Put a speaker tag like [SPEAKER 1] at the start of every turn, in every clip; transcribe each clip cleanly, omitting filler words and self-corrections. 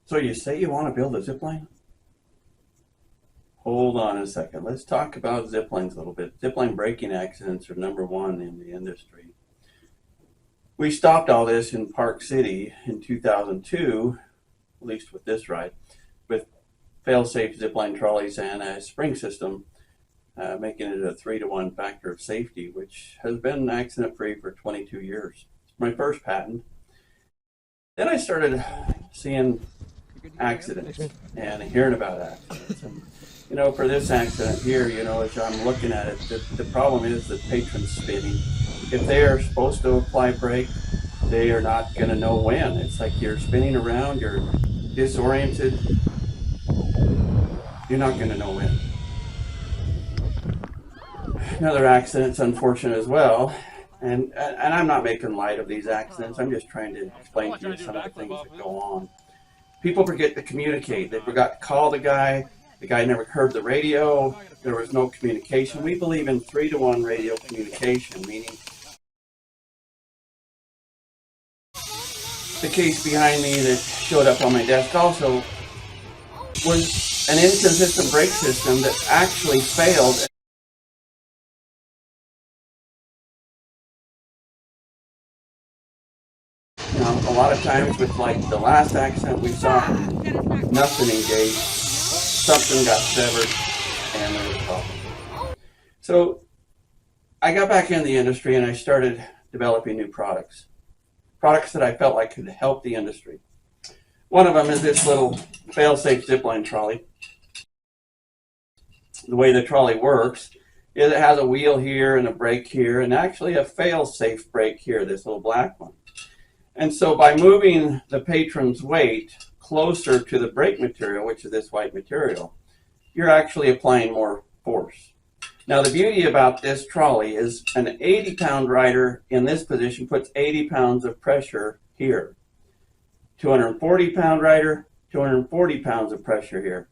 [SPEAKER 1] So you say you want to build a zipline? Hold on a second. Let's talk about ziplines a little bit. Zipline braking accidents are #1 in the industry. We stopped all this in Park City in 2002, at least with this ride, with fail-safe zipline trolleys and a spring system, making it a 3-to-1 factor of safety, which has been accident-free for 22 years. It's my first patent. Then I started seeing accidents and hearing about accidents. And, for this accident here, as I'm looking at it, the problem is the patron's spinning. If they are supposed to apply brake, they are not going to know when. It's like you're spinning around, you're disoriented. You're not going to know when. Another accident's unfortunate as well. And I'm not making light of these accidents. I'm just trying to explain to you some of the things that go on. People forget to communicate. They forgot to call the guy. The guy never heard the radio. There was no communication. We believe in 3-to-1 radio communication, meaning the case behind me that showed up on my desk also was an inconsistent brake system that actually failed. A lot of times with like the last accident we saw, nothing engaged, something got severed, and there was a problem. So I got back in the industry and I started developing new products that I felt like could help the industry. One of them is this little fail-safe zipline trolley. The way the trolley works is it has a wheel here and a brake here, and actually a fail-safe brake here, this little black one. And so by moving the patron's weight closer to the brake material, which is this white material, you're actually applying more force. Now the beauty about this trolley is an 80-pound rider in this position puts 80 pounds of pressure here. 240-pound rider, 240 pounds of pressure here.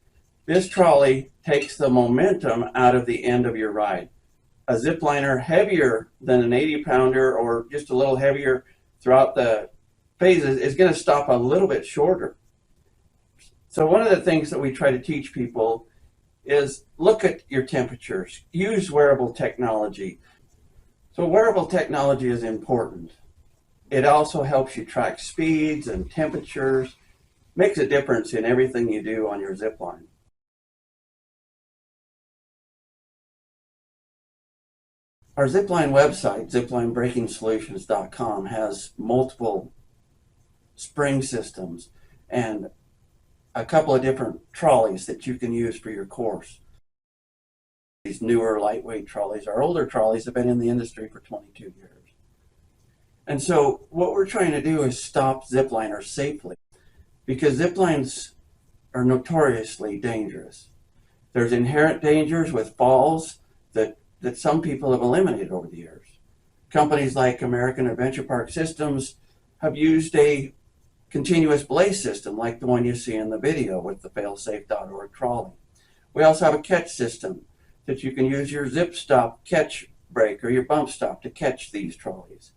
[SPEAKER 1] This trolley takes the momentum out of the end of your ride. A zipliner heavier than an 80-pounder or just a little heavier throughout the phases is going to stop a little bit shorter. So one of the things that we try to teach people is look at your temperatures, use wearable technology. So wearable technology is important. It also helps you track speeds and temperatures, makes a difference in everything you do on your zipline. Our zipline website, ziplinebreakingsolutions.com, has multiple spring systems and a couple of different trolleys that you can use for your course. These newer lightweight trolleys, our older trolleys have been in the industry for 22 years. And so what we're trying to do is stop zipliners safely, because ziplines are notoriously dangerous. There's inherent dangers with falls that some people have eliminated over the years. Companies like American Adventure Park Systems have used a continuous belay system like the one you see in the video with the failsafe.org trolley. We also have a catch system that you can use your zip stop catch brake or your bump stop to catch these trolleys.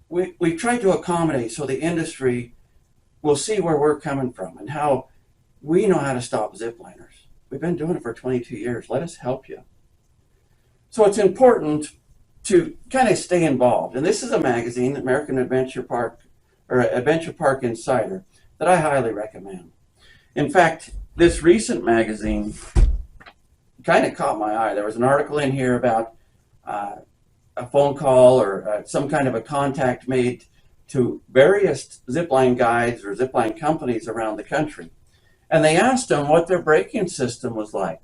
[SPEAKER 1] We've tried to accommodate so the industry will see where we're coming from and how we know how to stop zipliners. We've been doing it for 22 years. Let us help you. So it's important to kind of stay involved. And this is a magazine, American Adventure Park, or Adventure Park Insider, that I highly recommend. In fact, this recent magazine kind of caught my eye. There was an article in here about a phone call or some kind of a contact made to various zipline guides or zipline companies around the country. And they asked them what their braking system was like.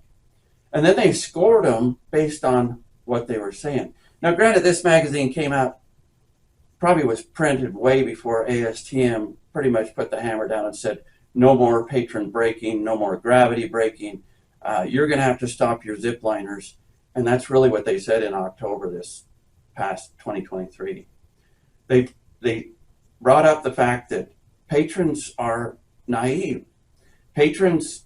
[SPEAKER 1] And then they scored them based on what they were saying. Now, granted, this magazine came out, probably was printed way before ASTM pretty much put the hammer down and said, no more patron braking, no more gravity braking. You're going to have to stop your zipliners. And that's really what they said in October this past 2023. They brought up the fact that patrons are naive. Patrons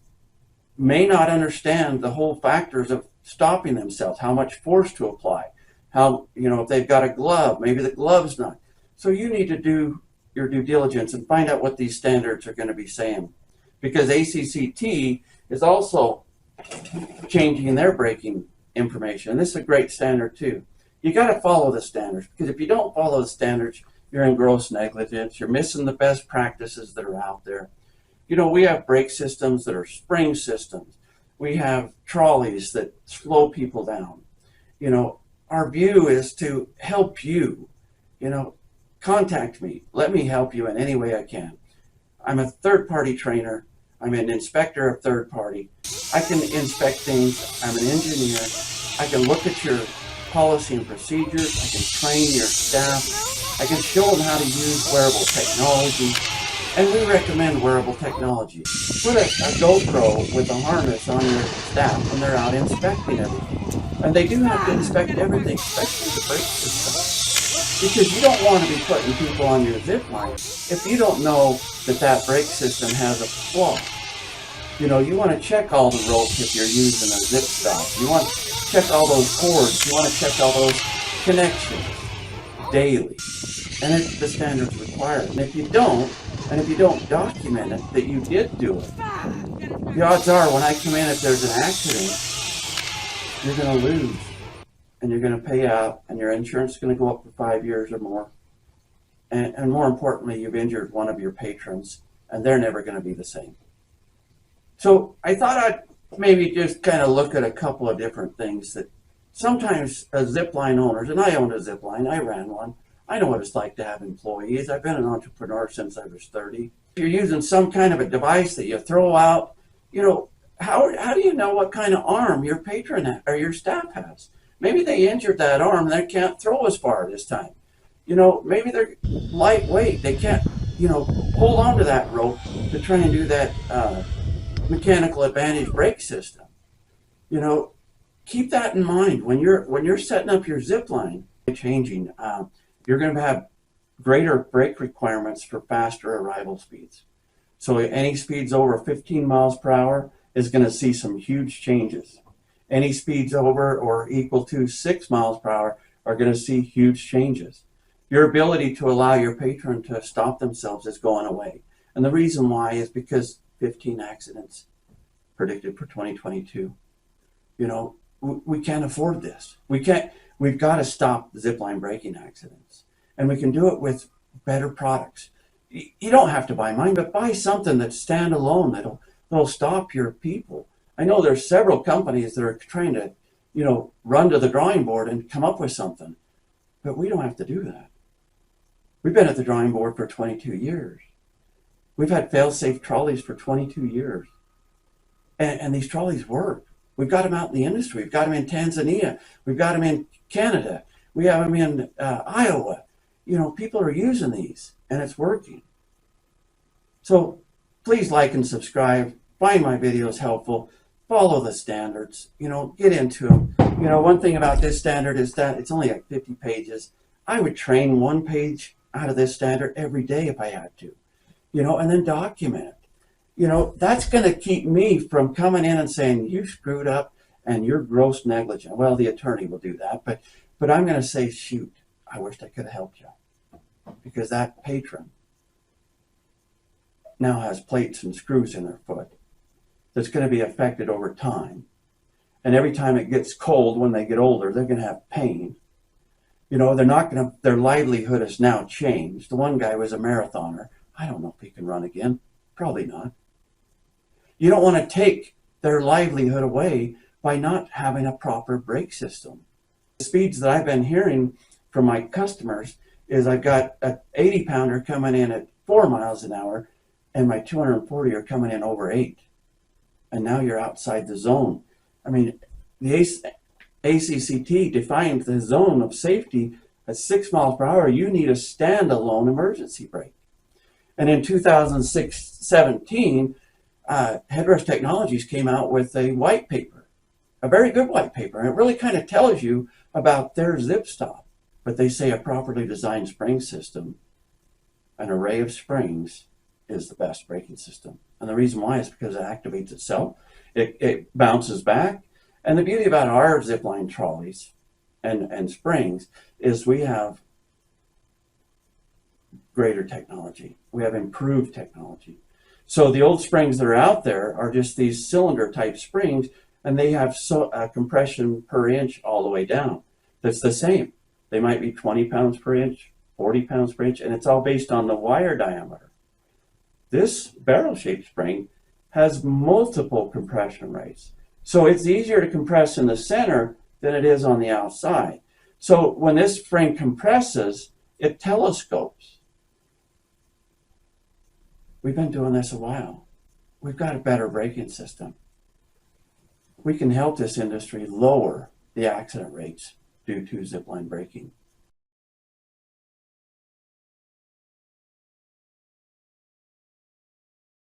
[SPEAKER 1] may not understand the whole factors of stopping themselves, how much force to apply, how, if they've got a glove, maybe the glove's not. So you need to do your due diligence and find out what these standards are going to be saying because ACCT is also changing their braking information. And this is a great standard too. You got to follow the standards, because if you don't follow the standards, you're in gross negligence. You're missing the best practices that are out there. You know, we have brake systems that are spring systems. We have trolleys that slow people down. You know, our view is to help you. You know, contact me. Let me help you in any way I can. I'm a third-party trainer. I'm an inspector of third party. I can inspect things. I'm an engineer. I can look at your policy and procedures. I can train your staff. I can show them how to use wearable technology. And we recommend wearable technology. Put a GoPro with a harness on your staff when they're out inspecting everything. And they do have to inspect everything, especially the brake system. Because you don't want to be putting people on your Zipline if you don't know that that brake system has a flaw. You know, you want to check all the ropes if you're using a zip stop. You want to check all those cords. You want to check all those connections daily. And if the standards require it. And if you don't, and if you don't document it that you did do it, the odds are when I come in, if there's an accident, you're going to lose. And you're going to pay out, and your insurance is going to go up for 5 years or more. And more importantly, you've injured one of your patrons, and they're never going to be the same. So I thought I'd maybe just kind of look at a couple of different things that sometimes as Zipline owners, and I owned a Zipline, I ran one, I know what it's like to have employees. I've been an entrepreneur since I was 30. If you're using some kind of a device that you throw out, you know, how do you know what kind of arm your patron or your staff has? Maybe they injured that arm and they can't throw as far this time. You know, maybe they're lightweight. They can't, you know, hold on to that rope to try and do that mechanical advantage brake system. You know, keep that in mind when you're setting up your Zipline. Changing, you're going to have greater brake requirements for faster arrival speeds. So any speeds over 15 miles per hour is going to see some huge changes. Any speeds over or equal to 6 miles per hour are going to see huge changes. Your ability to allow your patron to stop themselves is going away. And the reason why is because 15 accidents predicted for 2022. You know, we can't afford this. We've got to stop Zipline braking accidents. And we can do it with better products. You don't have to buy mine, but buy something that's standalone that'll stop your people. I know there's several companies that are trying to, you know, run to the drawing board and come up with something, but we don't have to do that. We've been at the drawing board for 22 years. We've had fail-safe trolleys for 22 years. And these trolleys work. We've got them out in the industry. We've got them in Tanzania. We've got them in Canada. We have them in Iowa. You know, people are using these, and it's working. So please like and subscribe. Find my videos helpful. Follow the standards. You know, get into them. You know, one thing about this standard is that it's only like 50 pages. I would train one page out of this standard every day if I had to. You know, and then document it. You know, that's going to keep me from coming in and saying, you screwed up and you're gross negligent. Well, the attorney will do that, but I'm going to say, shoot, I wished I could have helped you. Because that patron now has plates and screws in their foot that's going to be affected over time. And every time it gets cold, when they get older, they're going to have pain. You know, their livelihood has now changed. The one guy was a marathoner. I don't know if he can run again. Probably not. You don't want to take their livelihood away by not having a proper brake system. The speeds that I've been hearing from my customers is I've got an 80-pounder coming in at 4 miles an hour, and my 240 are coming in over 8. And now you're outside the zone. I mean, the ACCT defined the zone of safety at 6 miles per hour. You need a standalone emergency brake. And in 2017, Headrest Technologies came out with a white paper, a very good white paper. And it really kind of tells you about their zip stop. But they say a properly designed spring system, an array of springs, is the best braking system. And the reason why is because it activates itself. It bounces back. And the beauty about our Zipline trolleys and springs is we have greater technology. We have improved technology. So the old springs that are out there are just these cylinder type springs, and they have compression per inch all the way down. That's the same. They might be 20 pounds per inch, 40 pounds per inch, and it's all based on the wire diameter. This barrel-shaped spring has multiple compression rates. So it's easier to compress in the center than it is on the outside. So when this spring compresses, it telescopes. We've been doing this a while. We've got a better braking system. We can help this industry lower the accident rates due to zipline braking.